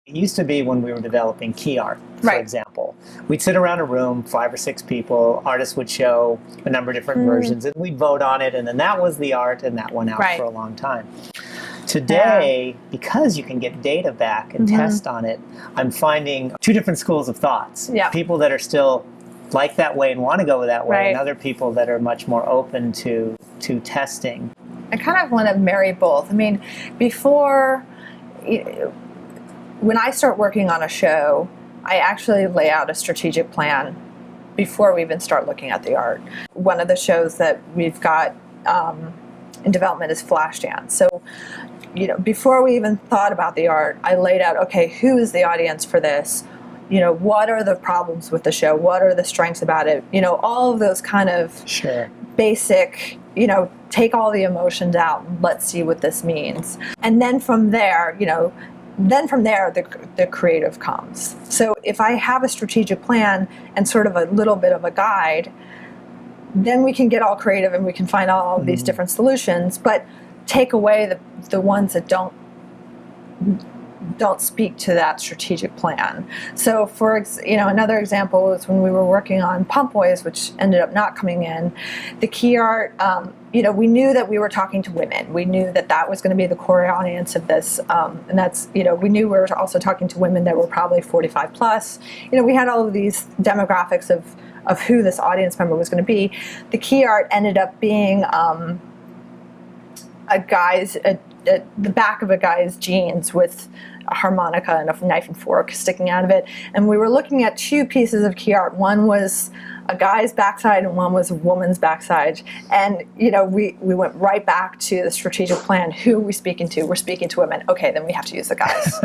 It used to be when we were developing key art, for Right. example. We'd sit around a room, 5 or 6 people, artists would show a number of different versions, and we'd vote on it, and then that was the art, and that went out Right. for a long time. Today, because you can get data back and test on it, I'm finding 2 different schools of thoughts. Yeah. People that are still like that way and want to go that way, Right. and other people that are much more open to testing. I kind of want to marry both. I mean, when I start working on a show, I actually lay out a strategic plan before we even start looking at the art. One of the shows that we've got in development is Flashdance. So, before we even thought about the art, I laid out, okay, who is the audience for this? What are the problems with the show? What are the strengths about it? All of those kind of Sure. basic, take all the emotions out and let's see what this means. And then from there, the creative comes. So if I have a strategic plan and sort of a little bit of a guide, then we can get all creative and we can find all of these different solutions, but take away the ones that don't speak to that strategic plan. So another example is when we were working on Pump Boys, which ended up not coming in, the key art, we knew that we were talking to women. We knew that was going to be the core audience of this. And that's, we knew we were also talking to women that were probably 45 plus. We had all of these demographics of who this audience member was going to be. The key art ended up being the back of a guy's jeans with a harmonica and a knife and fork sticking out of it. And we were looking at 2 pieces of key art. One was a guy's backside and one was a woman's backside. And, we went right back to the strategic plan. Who are we speaking to? We're speaking to women. Okay, then we have to use the guys.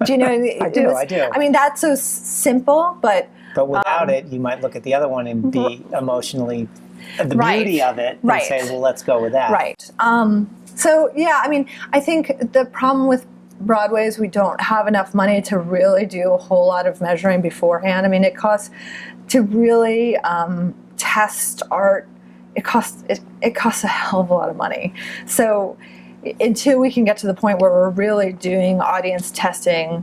Do you know? I do. I mean, that's so simple, but without it, you might look at the other one and be emotionally, the Right. beauty of it, and Right. say, well, let's go with that. Right. So, yeah, I mean, I think the problem with Broadway is we don't have enough money to really do a whole lot of measuring beforehand. I mean, it costs to really test art. It costs a hell of a lot of money. So until we can get to the point where we're really doing audience testing,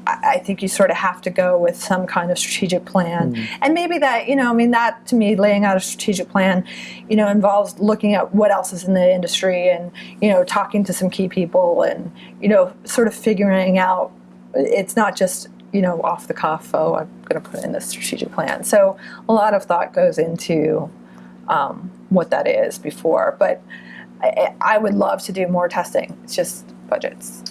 I think you sort of have to go with some kind of strategic plan. And maybe that, that to me, laying out a strategic plan, involves looking at what else is in the industry and, talking to some key people and, sort of figuring out, it's not just, off the cuff, oh, I'm going to put in this strategic plan. So a lot of thought goes into what that is before. But I would love to do more testing. It's just budgets.